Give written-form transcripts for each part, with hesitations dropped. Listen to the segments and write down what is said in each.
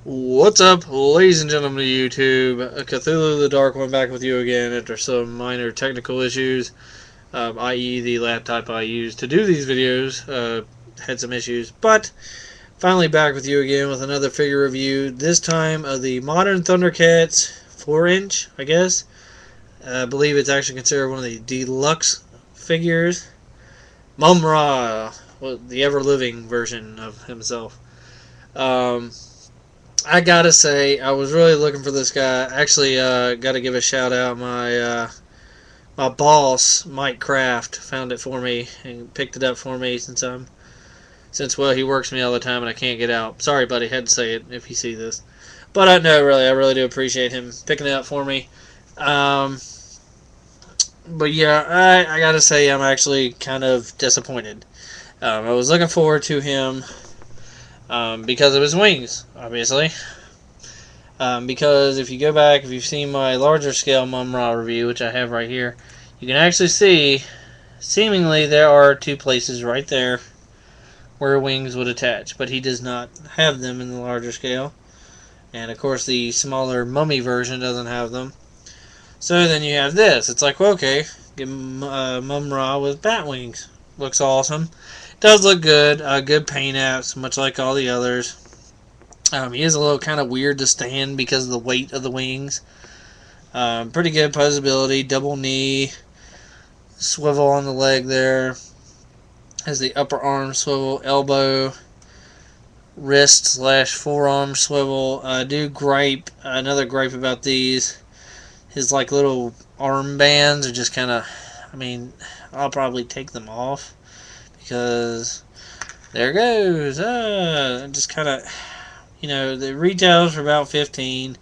What's up, ladies and gentlemen of YouTube? Cthulhu the Dark One back with you again after some minor technical issues, i.e. the laptop I use to do these videos had some issues, but finally back with you again with another figure review, this time of the Modern Thundercats 4-inch, I guess. I believe it's actually considered one of the deluxe figures. Mumm-Ra, the ever-living version of himself. I gotta say, I was really looking for this guy. Actually, gotta give a shout out. My boss, Mike Kraft, found it for me and picked it up for me since he works me all the time and I can't get out. Sorry, buddy, had to say it if you see this. But I really do appreciate him picking it up for me. But yeah, I gotta say, I'm actually kind of disappointed. I was looking forward to him. Because of his wings, obviously. Because if you go back, if you've seen my larger scale Mumm-Ra review, which I have right here, you can actually see, seemingly there are two places right there where wings would attach, but he does not have them in the larger scale. And of course the smaller mummy version doesn't have them. So then you have this. It's like, well, okay, give Mumm-Ra with bat wings. Looks awesome. Does look good. Good paint apps, much like all the others. He is a little kind of weird to stand because of the weight of the wings. Pretty good posability. Double knee. Swivel on the leg there. Has the upper arm swivel. Elbow. Wrist / forearm swivel. Another gripe about these. His like little arm bands are just kind of, I'll probably take them off. Because there goes. Just kind of, the retails for about 15.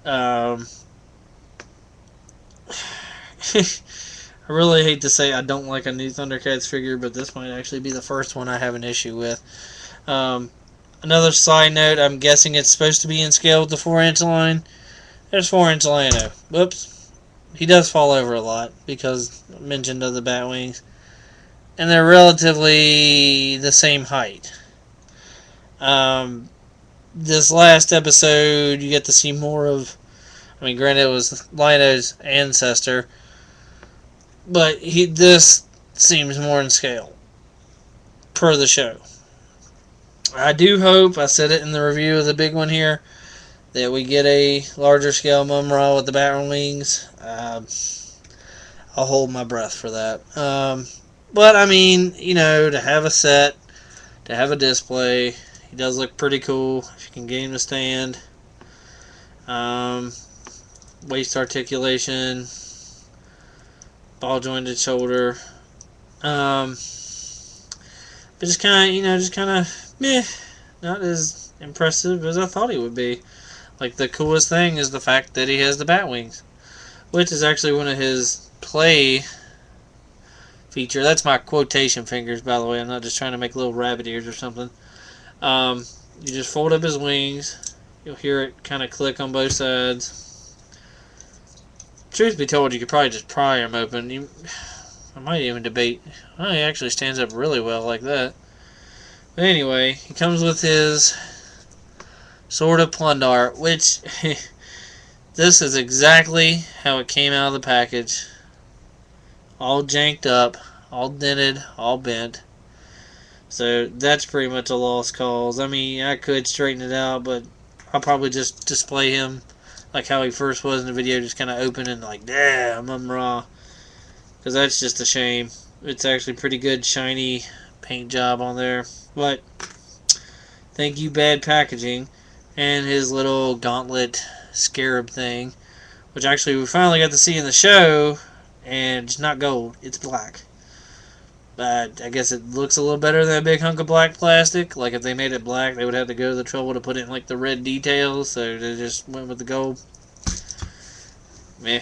I really hate to say I don't like a new Thundercats figure, but this might actually be the first one I have an issue with. Another side note, I'm guessing it's supposed to be in scale with the 4-inch line. There's 4-inch Lano. Whoops. He does fall over a lot because I mentioned of the bat wings. And they're relatively the same height. This last episode, you get to see more of, granted it was Lino's ancestor, but this seems more in scale, per the show. I do hope, I said it in the review of the big one here, that we get a larger scale Mumm-Ra with the bat wings. I'll hold my breath for that. But, to have a set, to have a display, he does look pretty cool if you can get him to stand. Waist articulation, ball jointed shoulder. But just kind of, meh, not as impressive as I thought he would be. Like, the coolest thing is the fact that he has the bat wings, which is actually one of his play feature. That's my quotation fingers, by the way. I'm not just trying to make little rabbit ears or something. You just fold up his wings. You'll hear it kind of click on both sides. Truth be told, you could probably just pry him open. I might even debate. Oh, he actually stands up really well like that. But anyway, he comes with his sword of Plundar, which this is exactly how it came out of the package. All janked up, all dented, all bent. So that's pretty much a lost cause. I could straighten it out, but I'll probably just display him like how he first was in the video, just kind of open and like, damn, Mumm-Ra. Because that's just a shame. It's actually pretty good, shiny paint job on there. But thank you, bad packaging. And his little gauntlet scarab thing, which actually we finally got to see in the show. And it's not gold, it's black. But I guess it looks a little better than a big hunk of black plastic. Like if they made it black, they would have to go to the trouble to put in like the red details, so they just went with the gold. Meh.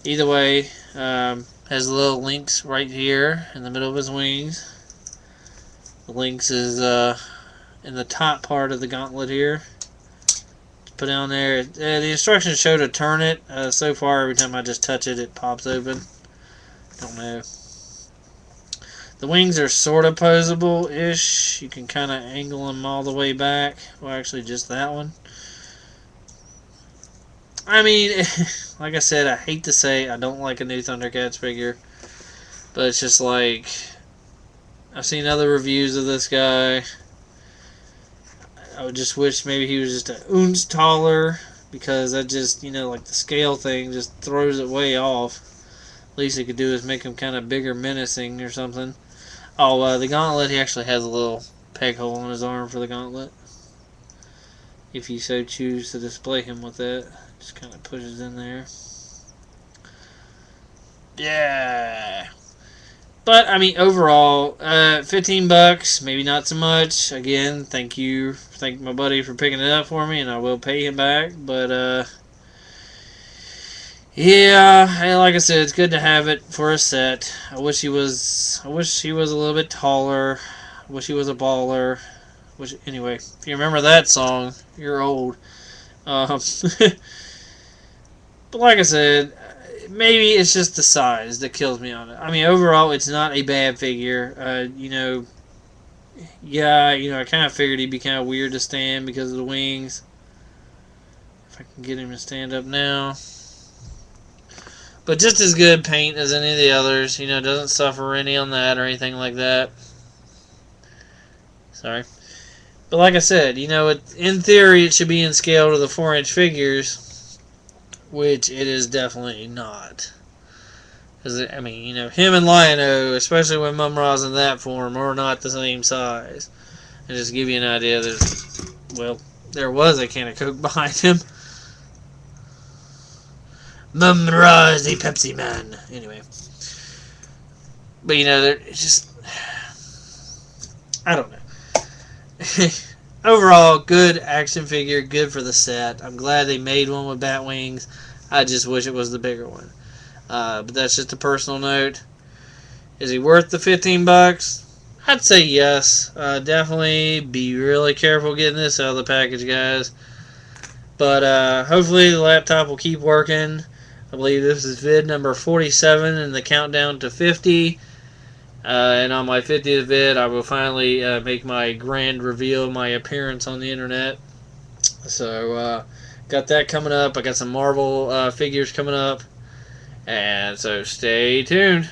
Either way, has the little links right here in the middle of his wings. The links is in the top part of the gauntlet here. Put down there. The instructions show to turn it. So far, every time I just touch it, it pops open. Don't know. The wings are sort of posable-ish. You can kind of angle them all the way back. Well, actually, just that one. I mean, like I said, I hate to say I don't like a new Thundercats figure. But it's just like, I've seen other reviews of this guy. I would just wish maybe he was just an ounce taller, because that just, like the scale thing just throws it way off. Least he could do is make him kind of bigger, menacing or something. Oh, the gauntlet, he actually has a little peg hole on his arm for the gauntlet. If you so choose to display him with that. Just kind of pushes in there. Yeah. But, I mean, overall, $15, maybe not so much. Again, thank my buddy for picking it up for me, and I will pay him back. But, yeah, like I said, it's good to have it for a set. I wish he was a little bit taller. I wish he was a baller. Anyway, if you remember that song, you're old. But like I said, maybe it's just the size that kills me on it. I mean, overall, it's not a bad figure. I kind of figured he'd be kind of weird to stand because of the wings. If I can get him to stand up now. But just as good paint as any of the others. Doesn't suffer any on that or anything like that. Sorry. But like I said, in theory, it should be in scale to the 4-inch figures, which it is definitely not. Because, I mean, him and Lion-O, especially when Mumm-Ra's in that form, are not the same size. And just to give you an idea, there was a can of Coke behind him. Mumm-Ra is a Pepsi man. Anyway. But, it's just, I don't know. Overall, good action figure, good for the set. I'm glad they made one with bat wings. I just wish it was the bigger one. But that's just a personal note. Is he worth the $15? I'd say yes. Definitely be really careful getting this out of the package, guys. But hopefully the laptop will keep working. I believe this is vid number 47 in the countdown to 50. And on my 50th vid, I will finally make my grand reveal, my appearance on the internet. So, got that coming up. I got some Marvel figures coming up. And so, stay tuned.